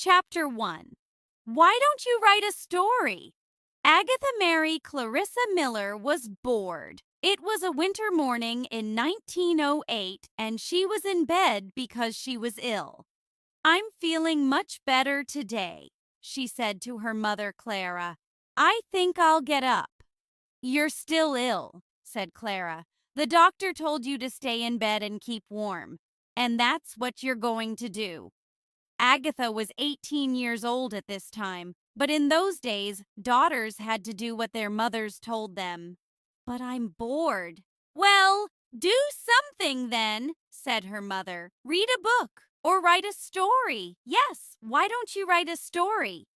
Chapter 1. Why don't you write a story? Agatha Mary Clarissa Miller was bored. It was a winter morning in 1908, and she was in bed because she was ill. "I'm feeling much better today," she said to her mother, Clara. "I think I'll get up." "You're still ill," said Clara. "The doctor told you to stay in bed and keep warm, and that's what you're going to do." Agatha was 18 years old at this time, but in those days, daughters had to do what their mothers told them. "But I'm bored." "Well, do something then," said her mother. "Read a book or write a story. Yes, why don't you write a story?"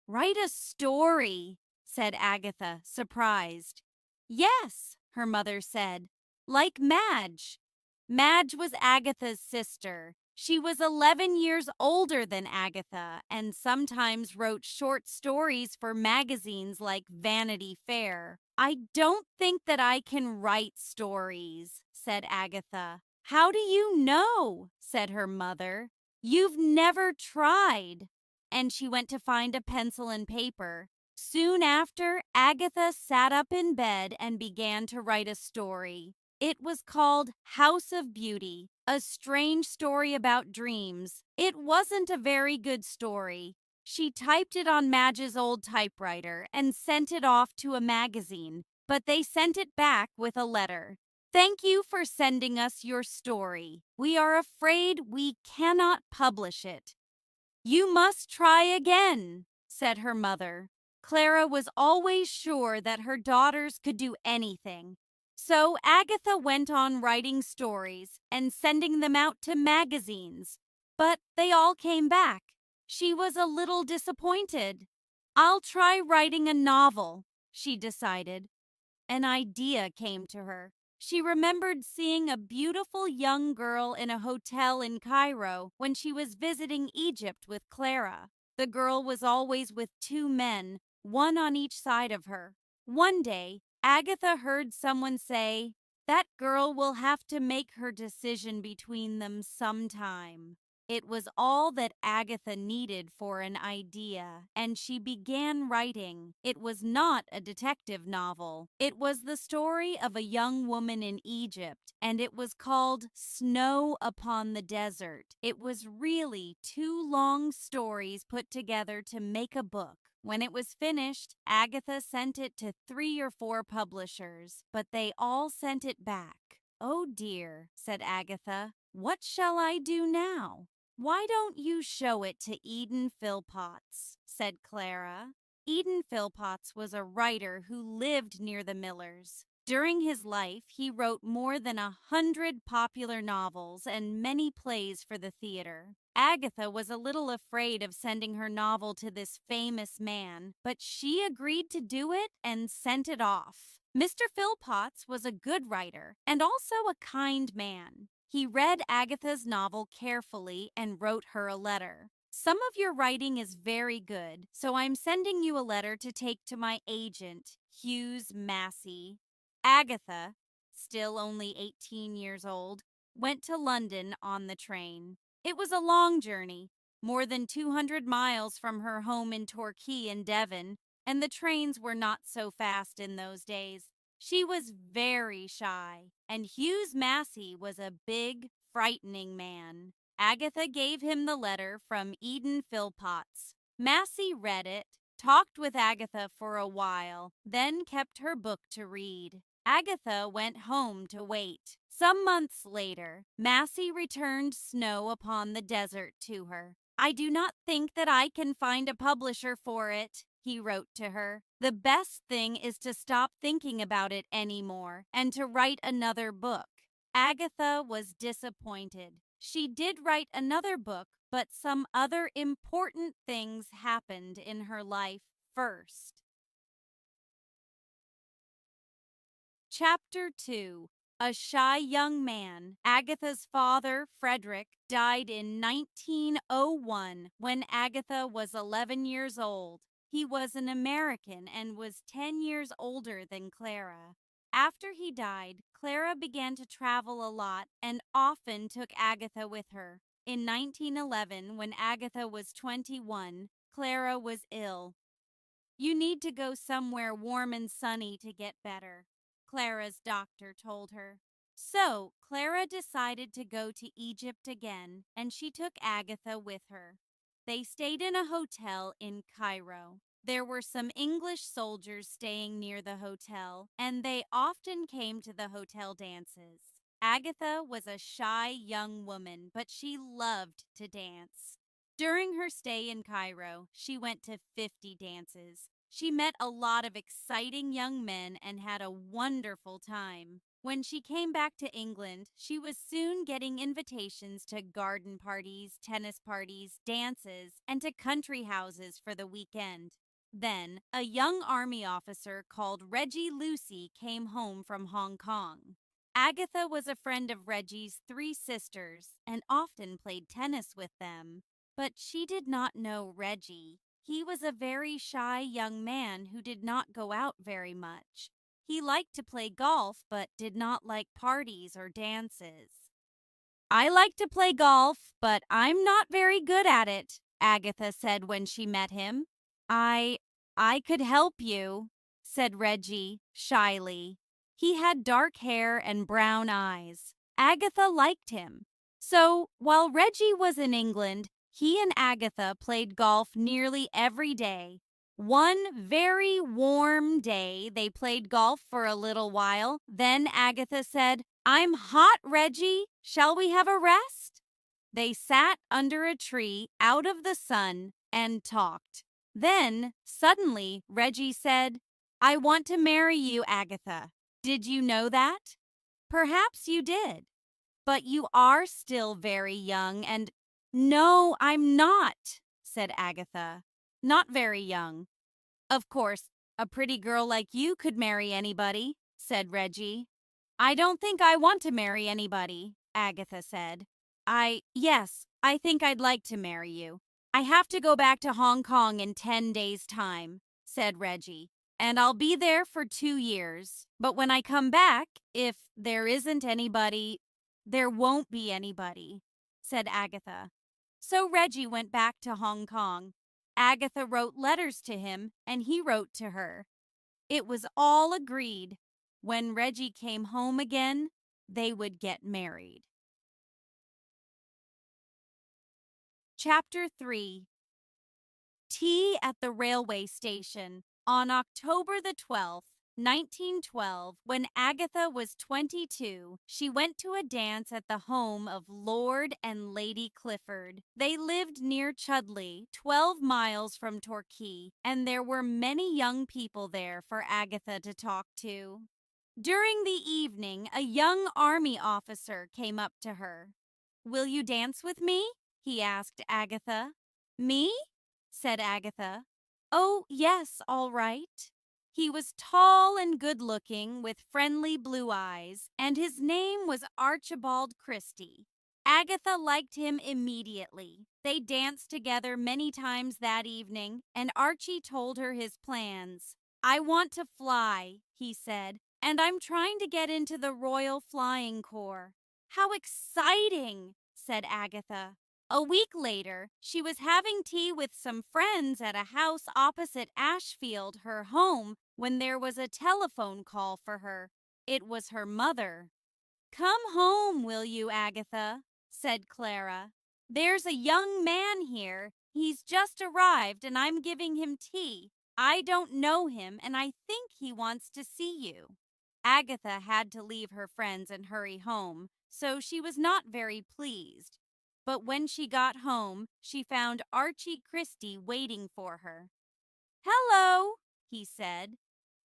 "Write a story," said Agatha, surprised. "Yes," her mother said, "like Madge." Madge was Agatha's sister. She was 11 years older than Agatha and sometimes wrote short stories for magazines like Vanity Fair. "I don't think that I can write stories," said Agatha. "How do you know?" said her mother. "You've never tried." And she went to find a pencil and paper. Soon after, Agatha sat up in bed and began to write a story. It was called House of Beauty, a strange story about dreams. It wasn't a very good story. She typed it on Madge's old typewriter and sent it off to a magazine, but they sent it back with a letter. "Thank you for sending us your story. We are afraid we cannot publish it." "You must try again," said her mother. Clara was always sure that her daughters could do anything. So Agatha went on writing stories and sending them out to magazines, but they all came back. She was a little disappointed. "I'll try writing a novel," she decided. An idea came to her. She remembered seeing a beautiful young girl in a hotel in Cairo when she was visiting Egypt with Clara. The girl was always with two men, one on each side of her. One day, Agatha heard someone say, "That girl will have to make her decision between them sometime." It was all that Agatha needed for an idea, and she began writing. It was not a detective novel. It was the story of a young woman in Egypt, and it was called Snow Upon the Desert. It was really two long stories put together to make a book. When it was finished, Agatha sent it to 3 or 4 publishers, but they all sent it back. "Oh dear," said Agatha. "What shall I do now?" "Why don't you show it to Eden Philpotts?" said Clara. Eden Philpotts was a writer who lived near the Millers. During his life, he wrote more than 100 popular novels and many plays for the theater. Agatha was a little afraid of sending her novel to this famous man, but she agreed to do it and sent it off. Mr. Philpotts was a good writer and also a kind man. He read Agatha's novel carefully and wrote her a letter. "Some of your writing is very good, so I'm sending you a letter to take to my agent, Hughes Massey." Agatha, still only 18 years old, went to London on the train. It was a long journey, more than 200 miles from her home in Torquay in Devon, and the trains were not so fast in those days. She was very shy, and Hughes Massey was a big, frightening man. Agatha gave him the letter from Eden Philpotts. Massey read it, talked with Agatha for a while, then kept her book to read. Agatha went home to wait. Some months later, Massey returned Snow Upon the Desert to her. "I do not think that I can find a publisher for it," he wrote to her. "The best thing is to stop thinking about it anymore and to write another book." Agatha was disappointed. She did write another book, but some other important things happened in her life first. Chapter 2. A Shy Young Man. Agatha's father, Frederick, died in 1901 when Agatha was 11 years old. He was an American and was 10 years older than Clara. After he died, Clara began to travel a lot and often took Agatha with her. In 1911, when Agatha was 21, Clara was ill. "You need to go somewhere warm and sunny to get better," Clara's doctor told her. So, Clara decided to go to Egypt again, and she took Agatha with her. They stayed in a hotel in Cairo. There were some English soldiers staying near the hotel, and they often came to the hotel dances. Agatha was a shy young woman, but she loved to dance. During her stay in Cairo, she went to 50 dances. She met a lot of exciting young men and had a wonderful time. When she came back to England, she was soon getting invitations to garden parties, tennis parties, dances, and to country houses for the weekend. Then, a young army officer called Reggie Lucy came home from Hong Kong. Agatha was a friend of Reggie's 3 sisters and often played tennis with them. But she did not know Reggie. He was a very shy young man who did not go out very much. He liked to play golf, but did not like parties or dances. "I like to play golf, but I'm not very good at it," Agatha said when she met him. I could help you," said Reggie shyly. He had dark hair and brown eyes. Agatha liked him. So, while Reggie was in England, he and Agatha played golf nearly every day. One very warm day, they played golf for a little while. Then Agatha said, "I'm hot, Reggie. Shall we have a rest?" They sat under a tree out of the sun and talked. Then, suddenly, Reggie said, "I want to marry you, Agatha. Did you know that?" "Perhaps you did. But you are still very young and—" "No, I'm not," said Agatha. "Not very young." "Of course, a pretty girl like you could marry anybody," said Reggie. "I don't think I want to marry anybody," Agatha said. Yes, I think I'd like to marry you. I have to go back to Hong Kong in 10 days' time," said Reggie. "And I'll be there for 2 years. But when I come back, if there isn't anybody—" "There won't be anybody," said Agatha. So Reggie went back to Hong Kong. Agatha wrote letters to him, and he wrote to her. It was all agreed. When Reggie came home again, they would get married. Chapter 3. Tea at the railway station. On October the 12th, 1912, when Agatha was 22, she went to a dance at the home of Lord and Lady Clifford. They lived near Chudley, 12 miles from Torquay, and there were many young people there for Agatha to talk to. During the evening, a young army officer came up to her. "Will you dance with me?" he asked Agatha. "Me?" said Agatha. "Oh, yes, all right." He was tall and good-looking, with friendly blue eyes, and his name was Archibald Christie. Agatha liked him immediately. They danced together many times that evening, and Archie told her his plans. "I want to fly," he said, "and I'm trying to get into the Royal Flying Corps." "How exciting!" said Agatha. A week later, she was having tea with some friends at a house opposite Ashfield, her home, when there was a telephone call for her. It was her mother. "Come home, will you, Agatha?" said Clara. "There's a young man here. He's just arrived, and I'm giving him tea. I don't know him, and I think he wants to see you." Agatha had to leave her friends and hurry home, so she was not very pleased. But when she got home, she found Archie Christie waiting for her. "Hello," he said.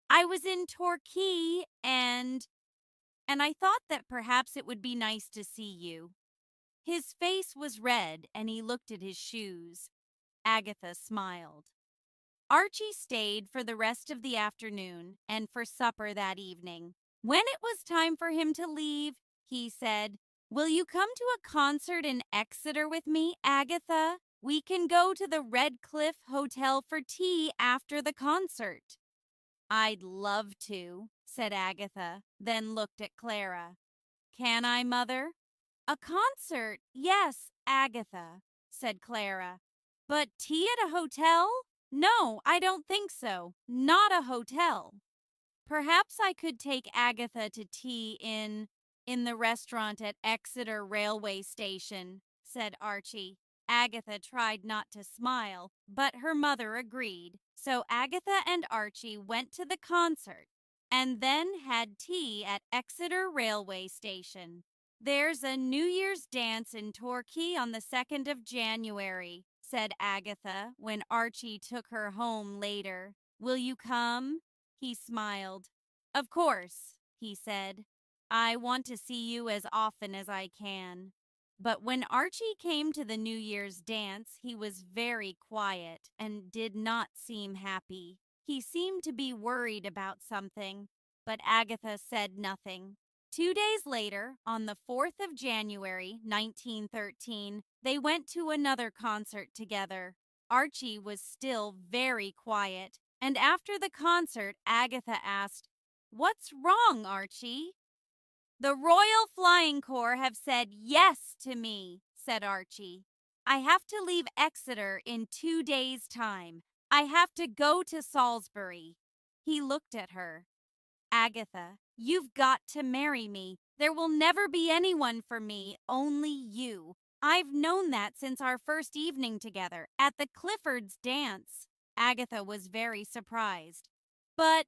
"I was in Torquay and I thought that perhaps it would be nice to see you." His face was red and he looked at his shoes. Agatha smiled. Archie stayed for the rest of the afternoon and for supper that evening. When it was time for him to leave, he said, "Will you come to a concert in Exeter with me, Agatha? We can go to the Red Cliff Hotel for tea after the concert." "I'd love to," said Agatha, then looked at Clara. "Can I, Mother?" "A concert, yes, Agatha," said Clara. "But tea at a hotel? No, I don't think so. Not a hotel." "Perhaps I could take Agatha to tea in the restaurant at Exeter railway station," said Archie. Agatha tried not to smile, but her mother agreed. So Agatha and Archie went to the concert and then had tea at Exeter railway station. "There's a New Year's dance in Torquay on the 2nd of January," said Agatha when Archie took her home later. "Will you come?" He smiled. "Of course," he said. "I want to see you as often as I can." But when Archie came to the New Year's dance, he was very quiet and did not seem happy. He seemed to be worried about something, but Agatha said nothing. 2 days later, on the 4th of January, 1913, they went to another concert together. Archie was still very quiet, and after the concert, Agatha asked, "What's wrong, Archie?" "The Royal Flying Corps have said yes to me," said Archie. "I have to leave Exeter in 2 days' time. I have to go to Salisbury." He looked at her. "Agatha, you've got to marry me. There will never be anyone for me, only you. I've known that since our first evening together at the Cliffords' dance." Agatha was very surprised. But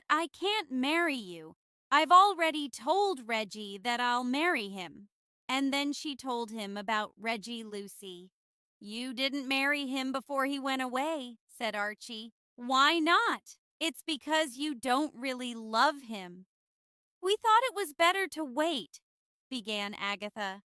I can't marry you. I've already told Reggie that I'll marry him." And then she told him about Reggie Lucy. "You didn't marry him before he went away," said Archie. "Why not?" "It's because you don't really love him." "We thought it was better to wait," began Agatha.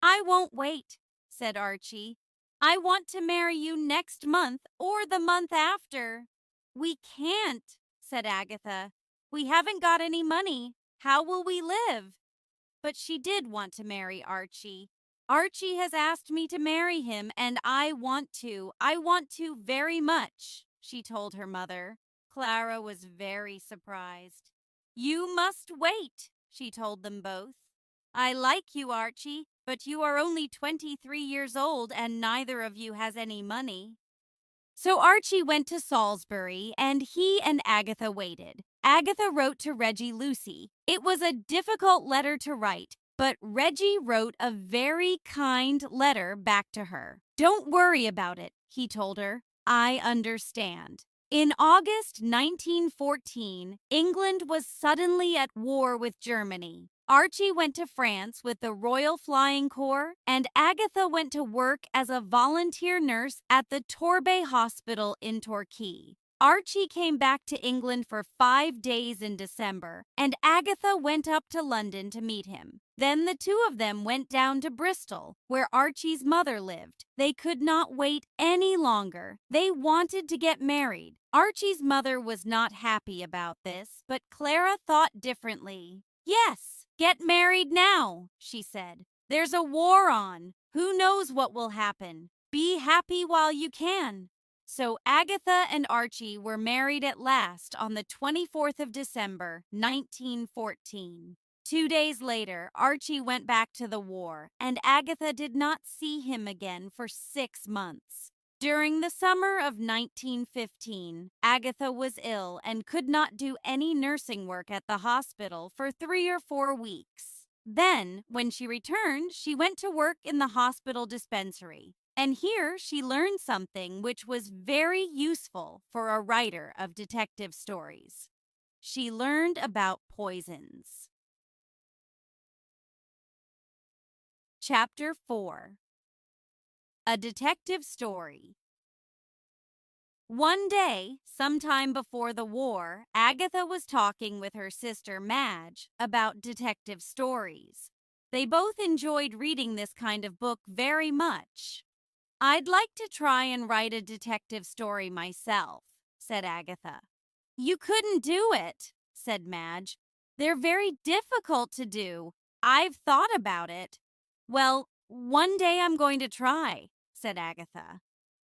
"I won't wait," said Archie. "I want to marry you next month or the month after." "We can't," said Agatha. "We haven't got any money. How will we live?" But she did want to marry Archie. "Archie has asked me to marry him, and I want to. I want to very much," she told her mother. Clara was very surprised. "You must wait," she told them both. "I like you, Archie, but you are only 23 years old and neither of you has any money." So Archie went to Salisbury, and he and Agatha waited. Agatha wrote to Reggie Lucy. It was a difficult letter to write, but Reggie wrote a very kind letter back to her. "Don't worry about it," he told her. "I understand." In August 1914, England was suddenly at war with Germany. Archie went to France with the Royal Flying Corps, and Agatha went to work as a volunteer nurse at the Torbay Hospital in Torquay. Archie came back to England for 5 days in December, and Agatha went up to London to meet him. Then the two of them went down to Bristol, where Archie's mother lived. They could not wait any longer. They wanted to get married. Archie's mother was not happy about this, but Clara thought differently. "Yes, get married now," she said. "There's a war on. Who knows what will happen? Be happy while you can." So Agatha and Archie were married at last on the 24th of December, 1914. 2 days later, Archie went back to the war, and Agatha did not see him again for 6 months. During the summer of 1915, Agatha was ill and could not do any nursing work at the hospital for 3 or 4 weeks. Then, when she returned, she went to work in the hospital dispensary. And here she learned something which was very useful for a writer of detective stories. She learned about poisons. Chapter 4. A Detective Story. One day, sometime before the war, Agatha was talking with her sister Madge about detective stories. They both enjoyed reading this kind of book very much. "I'd like to try and write a detective story myself," said Agatha. "You couldn't do it," said Madge. "They're very difficult to do. I've thought about it." "Well, one day I'm going to try," said Agatha.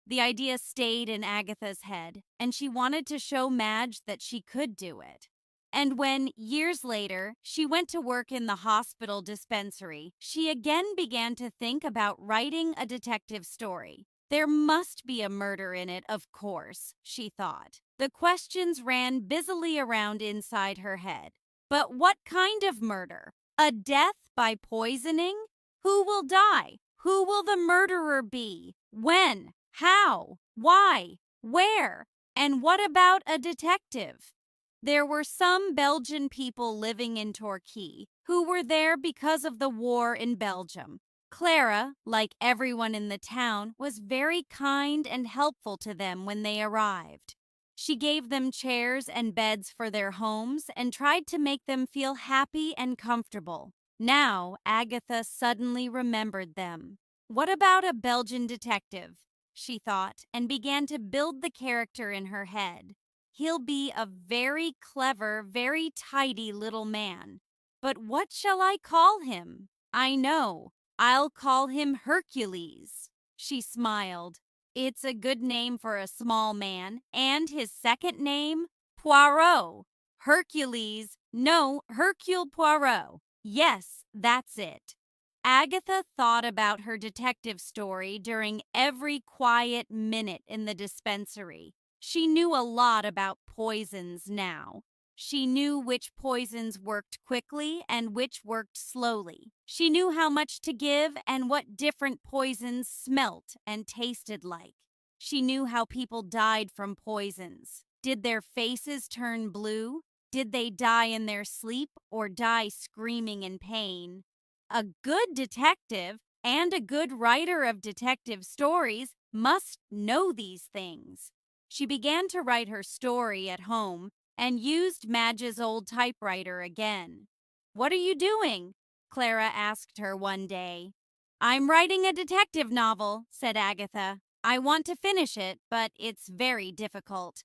The idea stayed in Agatha's head, and she wanted to show Madge that she could do it. And when, years later, she went to work in the hospital dispensary, she again began to think about writing a detective story. There must be a murder in it, of course, she thought. The questions ran busily around inside her head. But what kind of murder? A death by poisoning? Who will die? Who will the murderer be? When? How? Why? Where? And what about a detective? There were some Belgian people living in Torquay who were there because of the war in Belgium. Clara, like everyone in the town, was very kind and helpful to them when they arrived. She gave them chairs and beds for their homes and tried to make them feel happy and comfortable. Now, Agatha suddenly remembered them. What about a Belgian detective? She thought, and began to build the character in her head. He'll be a very clever, very tidy little man. But what shall I call him? I know. I'll call him Hercules. She smiled. It's a good name for a small man, and his second name, Poirot. Hercules, no, Hercule Poirot. Yes, that's it. Agatha thought about her detective story during every quiet minute in the dispensary. She knew a lot about poisons now. She knew which poisons worked quickly and which worked slowly. She knew how much to give and what different poisons smelt and tasted like. She knew how people died from poisons. Did their faces turn blue? Did they die in their sleep or die screaming in pain? A good detective and a good writer of detective stories must know these things. She began to write her story at home and used Madge's old typewriter again. "What are you doing?" Clara asked her one day. "I'm writing a detective novel," said Agatha. "I want to finish it, but it's very difficult."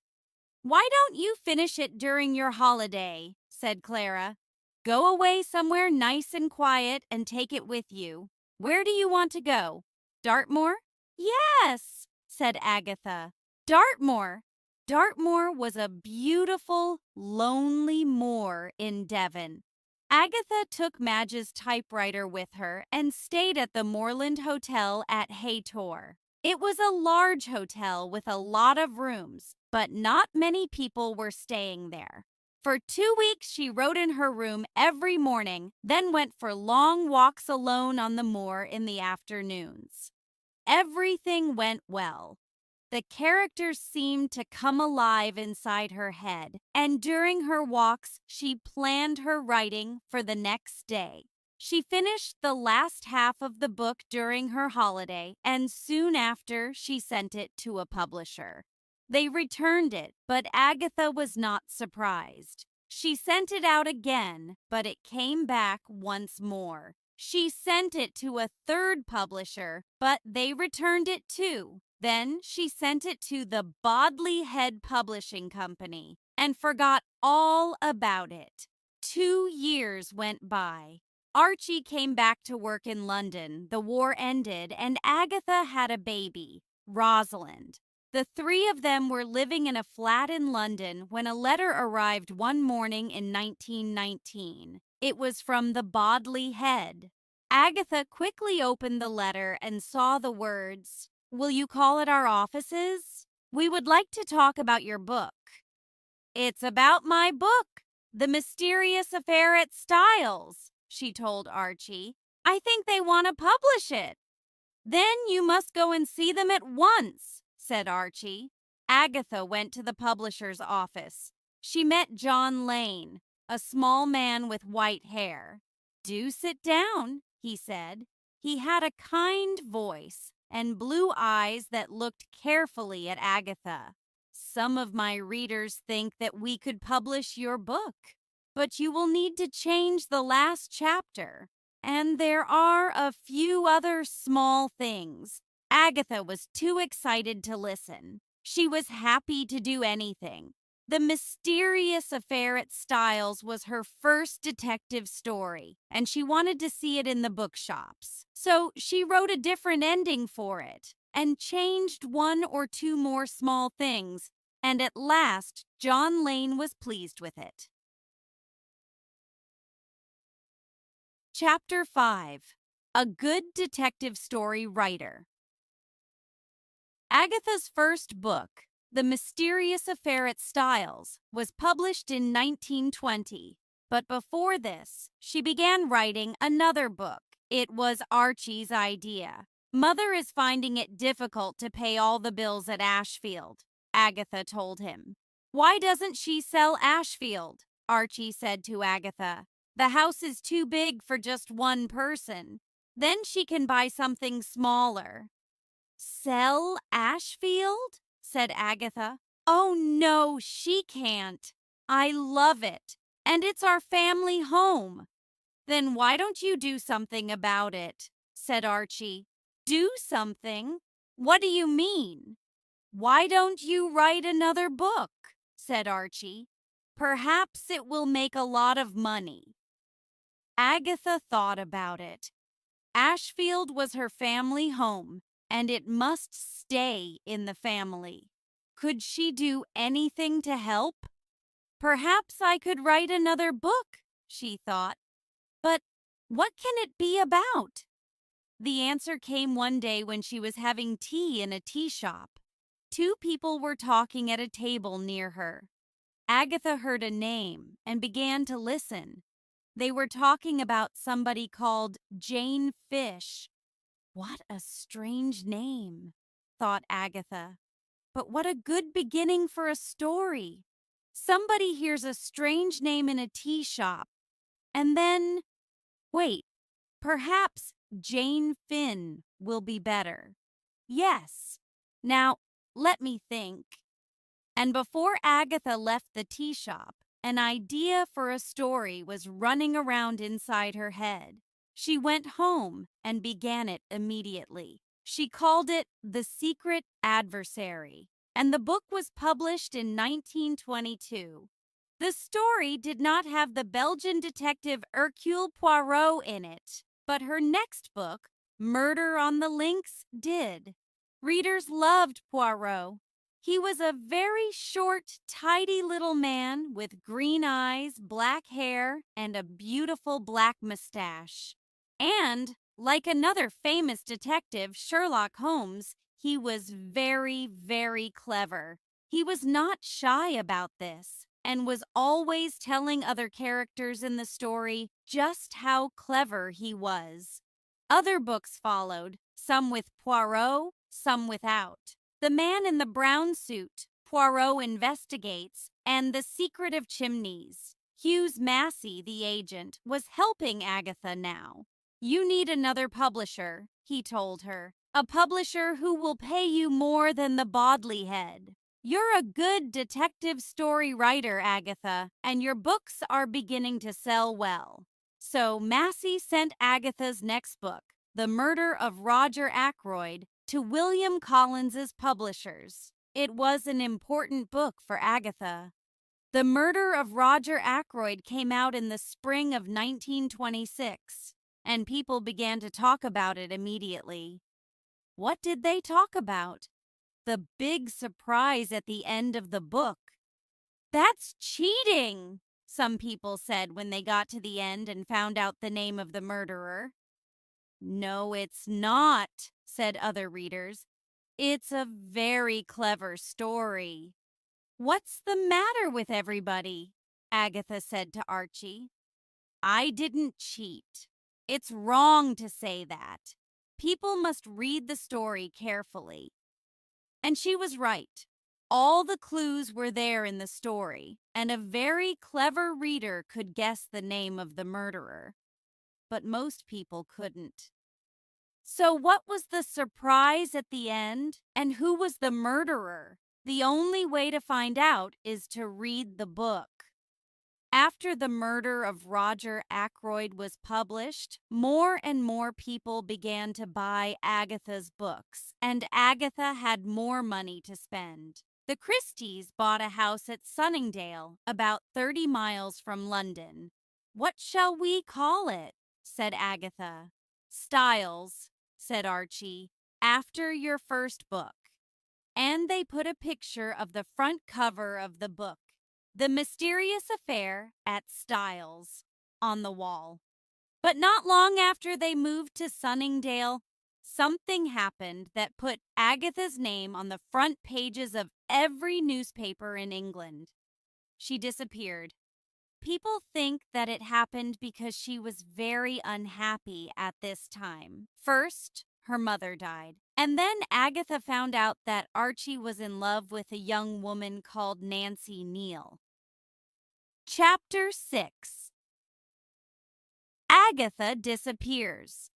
"Why don't you finish it during your holiday?" said Clara. "Go away somewhere nice and quiet and take it with you. Where do you want to go? Dartmoor?" "Yes," said Agatha. Dartmoor. Dartmoor was a beautiful, lonely moor in Devon. Agatha took Madge's typewriter with her and stayed at the Moorland Hotel at Haytor. It was a large hotel with a lot of rooms, but not many people were staying there. For 2 weeks, she wrote in her room every morning, then went for long walks alone on the moor in the afternoons. Everything went well. The characters seemed to come alive inside her head, and during her walks, she planned her writing for the next day. She finished the last half of the book during her holiday, and soon after, she sent it to a publisher. They returned it, but Agatha was not surprised. She sent it out again, but it came back once more. She sent it to a third publisher, but they returned it too. Then she sent it to the Bodley Head Publishing Company and forgot all about it. 2 years went by. Archie came back to work in London. The war ended, and Agatha had a baby, Rosalind. The three of them were living in a flat in London when a letter arrived one morning in 1919. It was from the Bodley Head. Agatha quickly opened the letter and saw the words, "Will you call at our offices? We would like to talk about your book." "It's about my book, The Mysterious Affair at Styles," she told Archie. "I think they want to publish it." "Then you must go and see them at once," said Archie. Agatha went to the publisher's office. She met John Lane, a small man with white hair. "Do sit down," he said. He had a kind voice and blue eyes that looked carefully at Agatha. "Some of my readers think that we could publish your book, but you will need to change the last chapter. And there are a few other small things." Agatha was too excited to listen. She was happy to do anything. The Mysterious Affair at Styles was her first detective story, and she wanted to see it in the bookshops. So she wrote a different ending for it and changed 1 or 2 more small things, and at last John Lane was pleased with it. Chapter 5. A Good Detective Story Writer. Agatha's first book, The Mysterious Affair at Styles, was published in 1920. But before this, she began writing another book. It was Archie's idea. Mother is finding it difficult to pay all the bills at Ashfield, Agatha told him. Why doesn't she sell Ashfield? Archie said to Agatha. The house is too big for just one person. Then she can buy something smaller. Sell Ashfield? Said Agatha. Oh no, she can't. I love it, and it's our family home. Then why don't you do something about it? Said Archie. Do something? What do you mean? Why don't you write another book? Said Archie. Perhaps it will make a lot of money. Agatha thought about it. Ashfield was her family home, and it must stay in the family. Could she do anything to help? Perhaps I could write another book, she thought. But what can it be about? The answer came one day when she was having tea in a tea shop. Two people were talking at a table near her. Agatha heard a name and began to listen. They were talking about somebody called Jane Fish. What a strange name, thought Agatha. But what a good beginning for a story. Somebody hears a strange name in a tea shop, and then, wait, perhaps Jane Finn will be better. Yes. Now, let me think. And before Agatha left the tea shop, an idea for a story was running around inside her head. She went home and began it immediately. She called it The Secret Adversary, and the book was published in 1922. The story did not have the Belgian detective Hercule Poirot in it, but her next book, Murder on the Links, did. Readers loved Poirot. He was a very short, tidy little man with green eyes, black hair, and a beautiful black mustache. And, like another famous detective, Sherlock Holmes, he was very, very clever. He was not shy about this and was always telling other characters in the story just how clever he was. Other books followed, some with Poirot, some without. The Man in the Brown Suit, Poirot Investigates, and The Secret of Chimneys. Hughes Massey, the agent, was helping Agatha now. You need another publisher, he told her. A publisher who will pay you more than the Bodley Head. You're a good detective story writer, Agatha, and your books are beginning to sell well. So Massey sent Agatha's next book, The Murder of Roger Ackroyd, to William Collins's publishers. It was an important book for Agatha. The Murder of Roger Ackroyd came out in the spring of 1926, and people began to talk about it immediately. What did they talk about? The big surprise at the end of the book. That's cheating, some people said when they got to the end and found out the name of the murderer. No, it's not, said other readers. It's a very clever story. What's the matter with everybody? Agatha said to Archie. I didn't cheat. It's wrong to say that. People must read the story carefully. And she was right. All the clues were there in the story, and a very clever reader could guess the name of the murderer. But most people couldn't. So what was the surprise at the end, and who was the murderer? The only way to find out is to read the book. After The Murder of Roger Ackroyd was published, more and more people began to buy Agatha's books, and Agatha had more money to spend. The Christies bought a house at Sunningdale, about 30 miles from London. What shall we call it? Said Agatha. Styles, said Archie, after your first book. And they put a picture of the front cover of the book, The Mysterious Affair at Styles, on the wall. But not long after they moved to Sunningdale, something happened that put Agatha's name on the front pages of every newspaper in England. She disappeared. People think that it happened because she was very unhappy at this time. First, her mother died. And then Agatha found out that Archie was in love with a young woman called Nancy Neal. Chapter 6. Agatha disappears.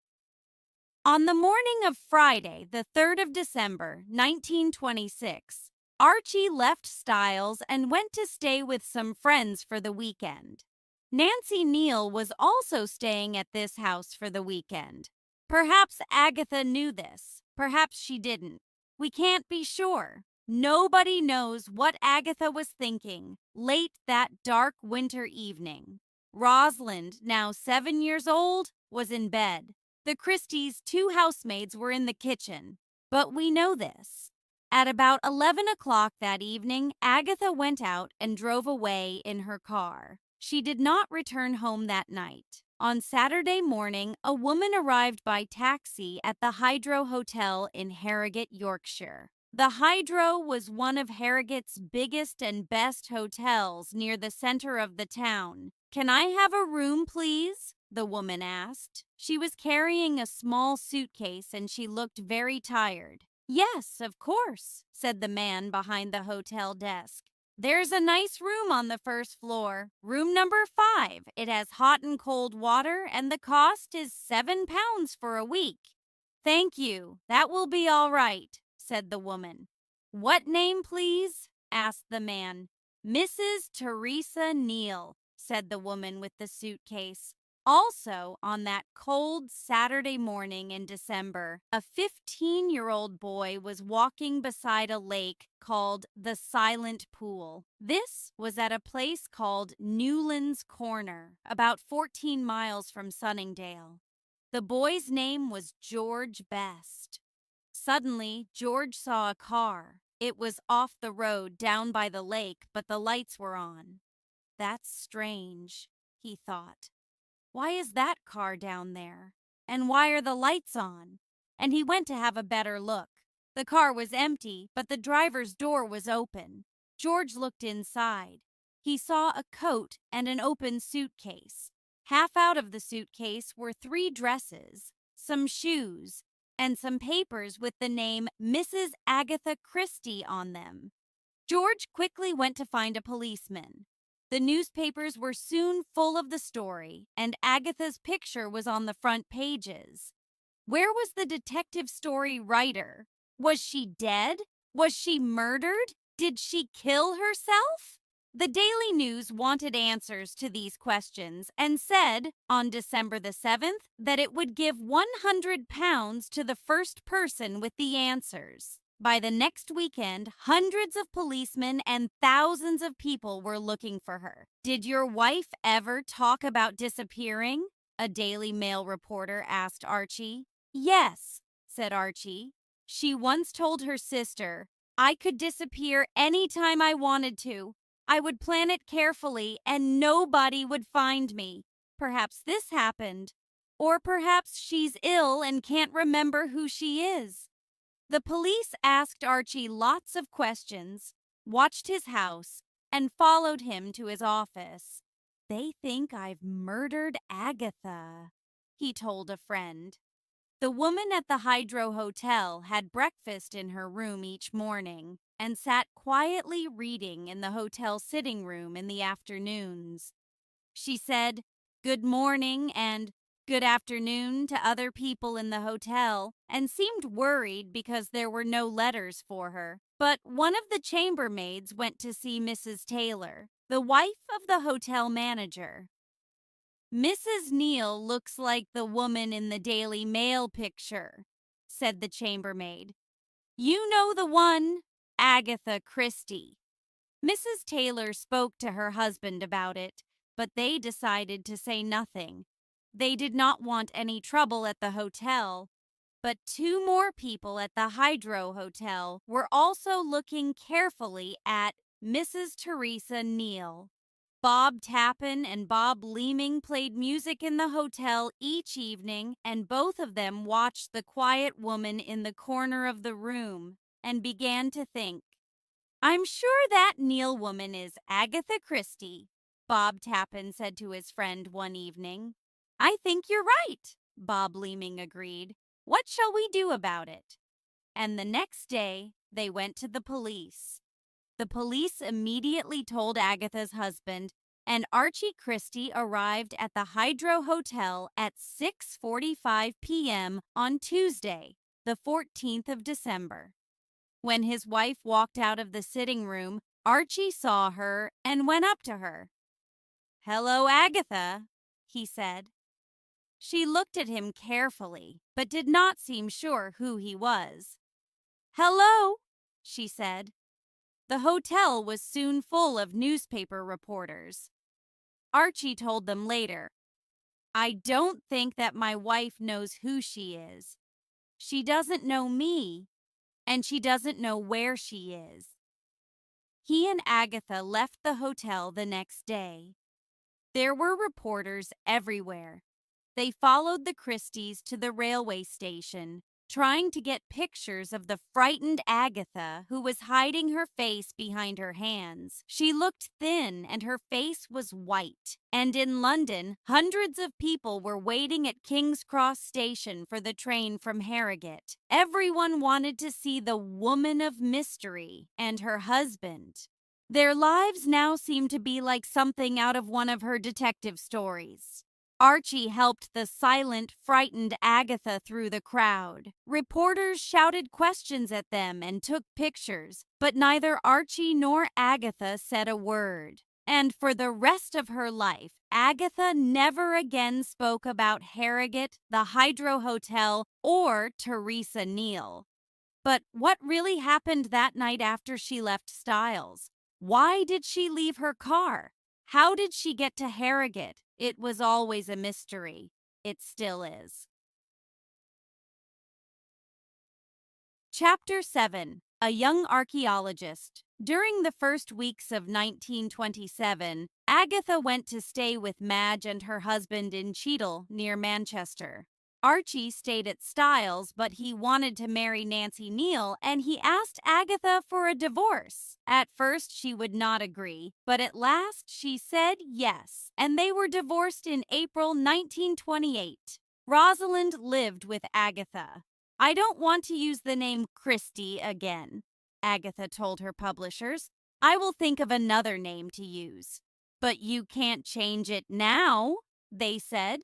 On the morning of Friday, the 3rd of December, 1926, Archie left Styles and went to stay with some friends for the weekend. Nancy Neal was also staying at this house for the weekend. Perhaps Agatha knew this. Perhaps she didn't. We can't be sure. Nobody knows what Agatha was thinking late that dark winter evening. Rosalind, now 7 years old, was in bed. The Christies' 2 housemaids were in the kitchen. But we know this. At about 11 o'clock that evening, Agatha went out and drove away in her car. She did not return home that night. On Saturday morning, a woman arrived by taxi at the Hydro Hotel in Harrogate, Yorkshire. The Hydro was one of Harrogate's biggest and best hotels near the center of the town. "Can I have a room, please?" the woman asked. She was carrying a small suitcase and she looked very tired. "Yes, of course," said the man behind the hotel desk. "There's a nice room on the first floor. Room number 5. It has hot and cold water and the cost is £7 for a week." "Thank you. That will be all right," said the woman. "What name, please?" asked the man. "Mrs. Teresa Neal," said the woman with the suitcase. Also, on that cold Saturday morning in December, a 15-year-old boy was walking beside a lake called the Silent Pool. This was at a place called Newlands Corner, about 14 miles from Sunningdale. The boy's name was George Best. Suddenly, George saw a car. It was off the road down by the lake, but the lights were on. "That's strange," he thought. "Why is that car down there? And why are the lights on?" And he went to have a better look. The car was empty, but the driver's door was open. George looked inside. He saw a coat and an open suitcase. Half out of the suitcase were 3 dresses, some shoes, and some papers with the name Mrs. Agatha Christie on them. George quickly went to find a policeman. The newspapers were soon full of the story, and Agatha's picture was on the front pages. Where was the detective story writer? Was she dead? Was she murdered? Did she kill herself? The Daily News wanted answers to these questions and said, on December the 7th, that it would give £100 to the first person with the answers. By the next weekend, hundreds of policemen and thousands of people were looking for her. "Did your wife ever talk about disappearing?" a Daily Mail reporter asked Archie. "Yes," said Archie. "She once told her sister, 'I could disappear any time I wanted to. I would plan it carefully and nobody would find me.' Perhaps this happened. Or perhaps she's ill and can't remember who she is." The police asked Archie lots of questions, watched his house, and followed him to his office. "They think I've murdered Agatha," he told a friend. The woman at the Hydro Hotel had breakfast in her room each morning and sat quietly reading in the hotel sitting room in the afternoons. She said, "Good morning," and "Good afternoon" to other people in the hotel and seemed worried because there were no letters for her. But one of the chambermaids went to see Mrs. Taylor, the wife of the hotel manager. "Mrs. Neal looks like the woman in the Daily Mail picture," said the chambermaid. "You know the one, Agatha Christie." Mrs. Taylor spoke to her husband about it, but they decided to say nothing. They did not want any trouble at the hotel, but 2 more people at the Hydro Hotel were also looking carefully at Mrs. Teresa Neal. Bob Tappan and Bob Leeming played music in the hotel each evening, and both of them watched the quiet woman in the corner of the room and began to think. "I'm sure that Neal woman is Agatha Christie," Bob Tappan said to his friend one evening. "I think you're right," Bob Leeming agreed. "What shall we do about it?" And the next day, they went to the police. The police immediately told Agatha's husband, and Archie Christie arrived at the Hydro Hotel at 6:45 p.m. on Tuesday, the 14th of December. When his wife walked out of the sitting room, Archie saw her and went up to her. "Hello, Agatha," he said. She looked at him carefully, but did not seem sure who he was. "Hello," she said. The hotel was soon full of newspaper reporters. Archie told them later, "I don't think that my wife knows who she is. She doesn't know me, and she doesn't know where she is." He and Agatha left the hotel the next day. There were reporters everywhere. They followed the Christies to the railway station, trying to get pictures of the frightened Agatha, who was hiding her face behind her hands. She looked thin and her face was white. And in London, hundreds of people were waiting at King's Cross Station for the train from Harrogate. Everyone wanted to see the woman of mystery and her husband. Their lives now seemed to be like something out of one of her detective stories. Archie helped the silent, frightened Agatha through the crowd. Reporters shouted questions at them and took pictures, but neither Archie nor Agatha said a word. And for the rest of her life, Agatha never again spoke about Harrogate, the Hydro Hotel, or Teresa Neal. But what really happened that night after she left Styles? Why did she leave her car? How did she get to Harrogate? It was always a mystery. It still is. Chapter 7. A Young Archaeologist. During the first weeks of 1927, Agatha went to stay with Madge and her husband in Cheadle, near Manchester. Archie stayed at Styles, but he wanted to marry Nancy Neal, and he asked Agatha for a divorce. At first, she would not agree, but at last she said yes, and they were divorced in April 1928. Rosalind lived with Agatha. "I don't want to use the name Christie again," Agatha told her publishers. "I will think of another name to use." "But you can't change it now," they said.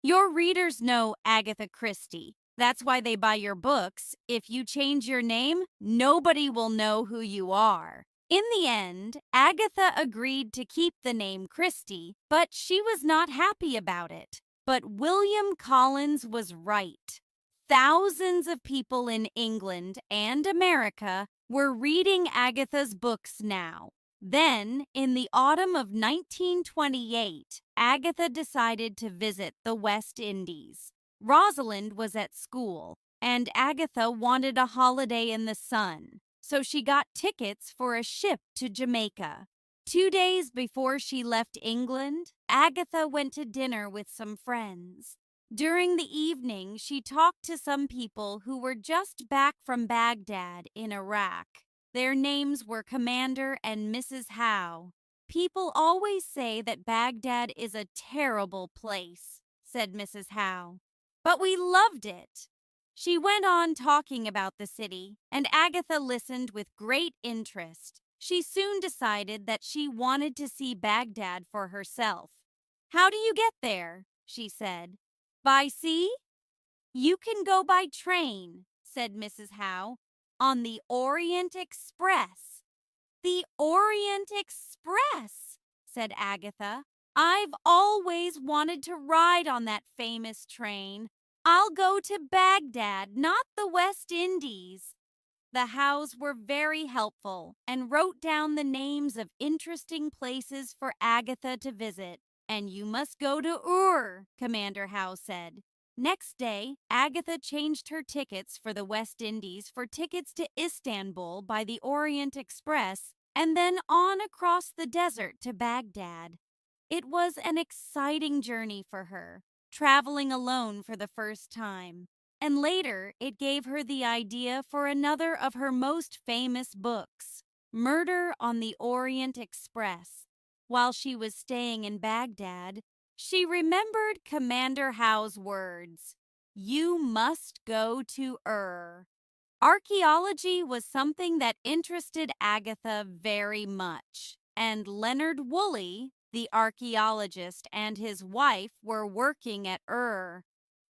"Your readers know Agatha Christie. That's why they buy your books. If you change your name, nobody will know who you are." In the end, Agatha agreed to keep the name Christie, but she was not happy about it. But William Collins was right. Thousands of people in England and America were reading Agatha's books now. Then, in the autumn of 1928, Agatha decided to visit the West Indies. Rosalind was at school, and Agatha wanted a holiday in the sun, so she got tickets for a ship to Jamaica. 2 days before she left England, Agatha went to dinner with some friends. During the evening, she talked to some people who were just back from Baghdad in Iraq. Their names were Commander and Mrs. Howe. "People always say that Baghdad is a terrible place," said Mrs. Howe. "But we loved it." She went on talking about the city, and Agatha listened with great interest. She soon decided that she wanted to see Baghdad for herself. "How do you get there?" she said. "By sea?" "You can go by train," said Mrs. Howe, "on the Orient Express." "The Orient Express," said Agatha. "I've always wanted to ride on that famous train. I'll go to Baghdad, not the West Indies." The Howes were very helpful and wrote down the names of interesting places for Agatha to visit. "And you must go to Ur," Commander Howe said. Next day, Agatha changed her tickets for the West Indies for tickets to Istanbul by the Orient Express and then on across the desert to Baghdad. It was an exciting journey for her, traveling alone for the first time. And later, it gave her the idea for another of her most famous books, Murder on the Orient Express. While she was staying in Baghdad, she remembered Commander Howe's words, "You must go to Ur." Archaeology was something that interested Agatha very much, and Leonard Woolley, the archaeologist, and his wife were working at Ur.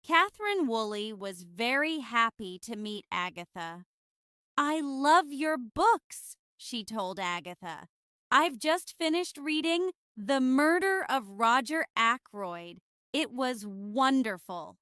Catherine Woolley was very happy to meet Agatha. "I love your books," she told Agatha. "I've just finished reading The Murder of Roger Ackroyd. It was wonderful."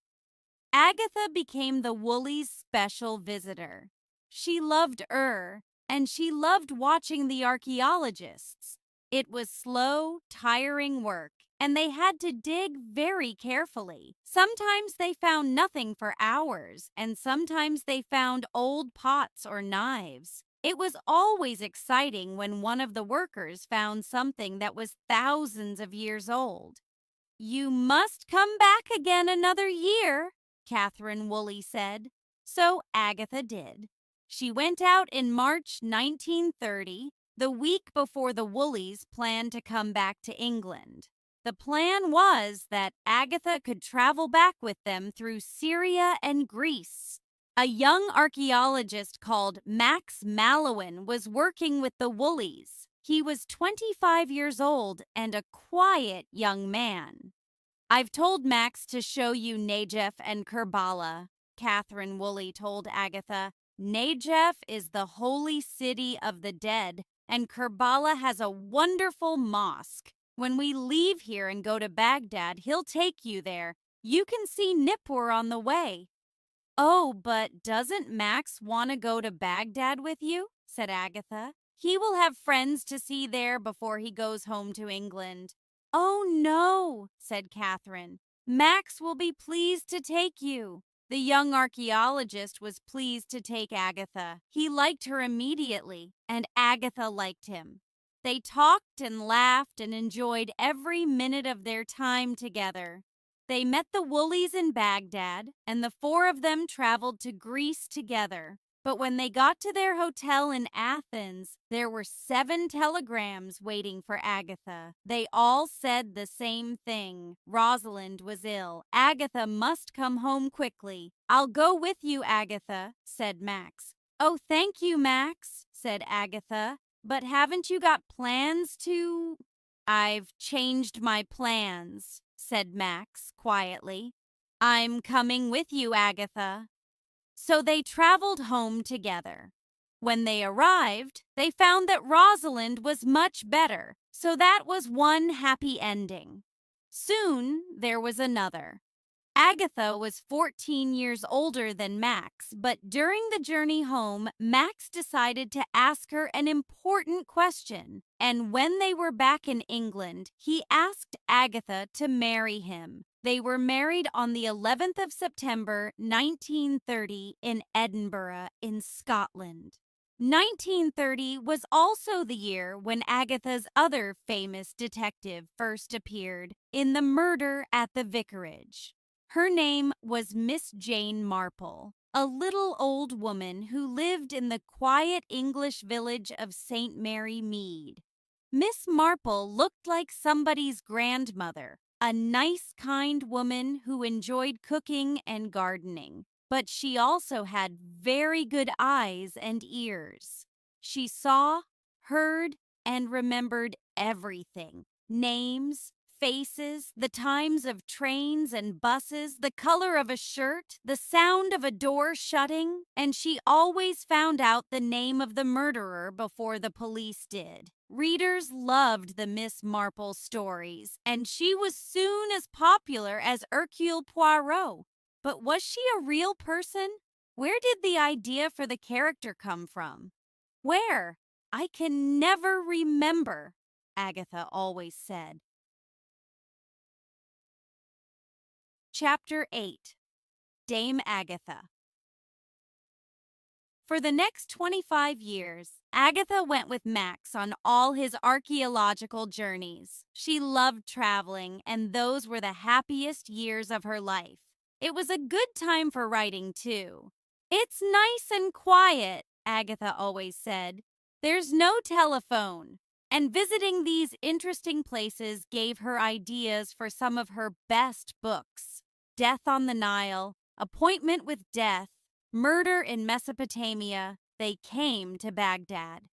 Agatha became the Woolleys' special visitor. She loved and she loved watching the archaeologists. It was slow, tiring work, and they had to dig very carefully. Sometimes they found nothing for hours, and sometimes they found old pots or knives. It was always exciting when one of the workers found something that was thousands of years old. "You must come back again another year," Catherine Woolley said. So Agatha did. She went out in March 1930, the week before the Woolleys planned to come back to England. The plan was that Agatha could travel back with them through Syria and Greece. A young archaeologist called Max Mallowan was working with the Woolleys. He was 25 years old and a quiet young man. "I've told Max to show you Najaf and Kerbala," Catherine Woolley told Agatha. "Najaf is the holy city of the dead, and Kerbala has a wonderful mosque. When we leave here and go to Baghdad, he'll take you there. You can see Nippur on the way." "Oh, but doesn't Max want to go to Baghdad with you?" said Agatha. "He will have friends to see there before he goes home to England." "Oh, no," said Catherine. "Max will be pleased to take you." The young archaeologist was pleased to take Agatha. He liked her immediately, and Agatha liked him. They talked and laughed and enjoyed every minute of their time together. They met the Woolleys in Baghdad, and the four of them traveled to Greece together. But when they got to their hotel in Athens, there were 7 telegrams waiting for Agatha. They all said the same thing. Rosalind was ill. Agatha must come home quickly. "I'll go with you, Agatha," said Max. "Oh, thank you, Max," said Agatha. "But haven't you got plans to—" "I've changed my plans," said Max quietly. "I'm coming with you, Agatha." So they traveled home together. When they arrived, they found that Rosalind was much better, so that was one happy ending. Soon there was another. Agatha was 14 years older than Max, but during the journey home, Max decided to ask her an important question. And when they were back in England, he asked Agatha to marry him. They were married on the 11th of September, 1930, in Edinburgh, in Scotland. 1930 was also the year when Agatha's other famous detective first appeared in The Murder at the Vicarage. Her name was Miss Jane Marple, a little old woman who lived in the quiet English village of St. Mary Mead. Miss Marple looked like somebody's grandmother, a nice, kind woman who enjoyed cooking and gardening. But she also had very good eyes and ears. She saw, heard, and remembered everything. Names, faces, the times of trains and buses, the color of a shirt, the sound of a door shutting, and she always found out the name of the murderer before the police did. Readers loved the Miss Marple stories, and she was soon as popular as Hercule Poirot. But was she a real person? Where did the idea for the character come from? Where? I can never remember, Agatha always said. Chapter 8. Dame Agatha. For the next 25 years, Agatha went with Max on all his archaeological journeys. She loved traveling, and those were the happiest years of her life. It was a good time for writing, too. "It's nice and quiet," Agatha always said. "There's no telephone." And visiting these interesting places gave her ideas for some of her best books: Death on the Nile, Appointment with Death, Murder in Mesopotamia, They Came to Baghdad.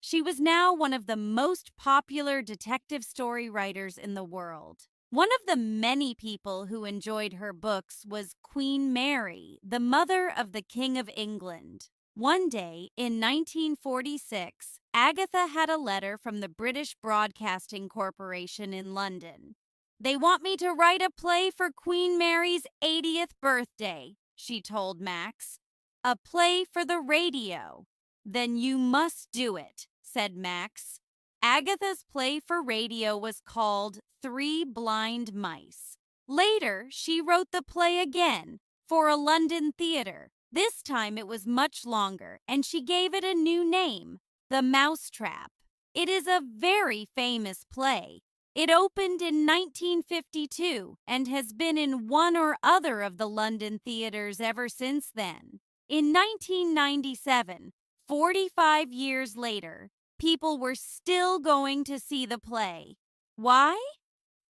She was now one of the most popular detective story writers in the world. One of the many people who enjoyed her books was Queen Mary, the mother of the King of England. One day in 1946, Agatha had a letter from the British Broadcasting Corporation in London. "They want me to write a play for Queen Mary's 80th birthday," she told Max. "A play for the radio." "Then you must do it," said Max. Agatha's play for radio was called Three Blind Mice. Later, she wrote the play again for a London theater. This time it was much longer, and she gave it a new name, The Mousetrap. It is a very famous play. It opened in 1952 and has been in one or other of the London theaters ever since then. In 1997, 45 years later, people were still going to see the play. Why?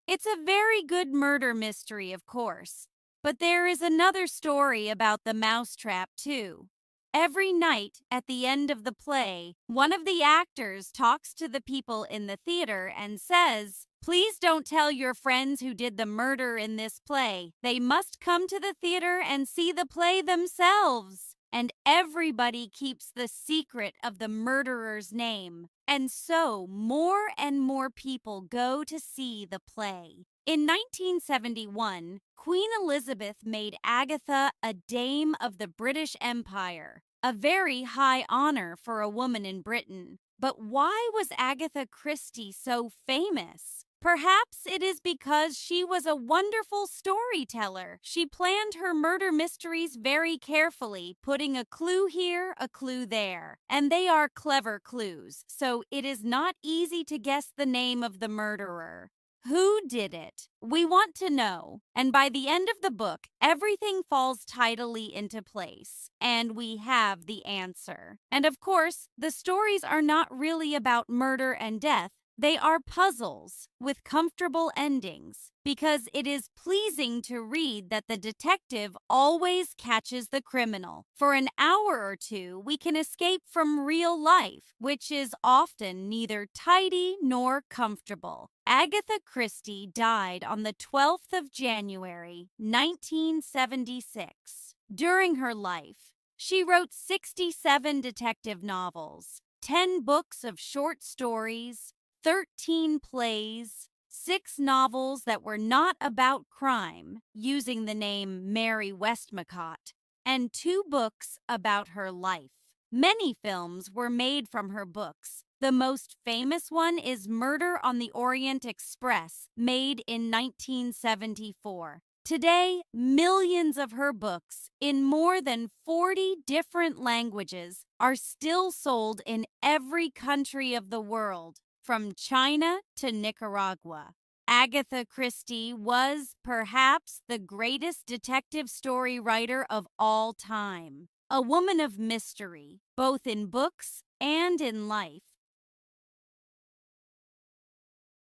It's a very good murder mystery, of course, but there is another story about the mousetrap, too. Every night at the end of the play, one of the actors talks to the people in the theater and says, "Please don't tell your friends who did the murder in this play. They must come to the theater and see the play themselves." And everybody keeps the secret of the murderer's name. And so more and more people go to see the play. In 1971, Queen Elizabeth made Agatha a Dame of the British Empire, a very high honor for a woman in Britain. But why was Agatha Christie so famous? Perhaps it is because she was a wonderful storyteller. She planned her murder mysteries very carefully, putting a clue here, a clue there. And they are clever clues, so it is not easy to guess the name of the murderer. Who did it? We want to know. And by the end of the book, everything falls tidily into place, and we have the answer. And of course, the stories are not really about murder and death. They are puzzles with comfortable endings, because it is pleasing to read that the detective always catches the criminal. For an hour or two, we can escape from real life, which is often neither tidy nor comfortable. Agatha Christie died on the 12th of January, 1976. During her life, she wrote 67 detective novels, 10 books of short stories, 13 plays, 6 novels that were not about crime, using the name Mary Westmacott, and 2 books about her life. Many films were made from her books. The most famous one is Murder on the Orient Express, made in 1974. Today, millions of her books, in more than 40 different languages, are still sold in every country of the world, from China to Nicaragua. Agatha Christie was, perhaps, the greatest detective story writer of all time. A woman of mystery, both in books and in life.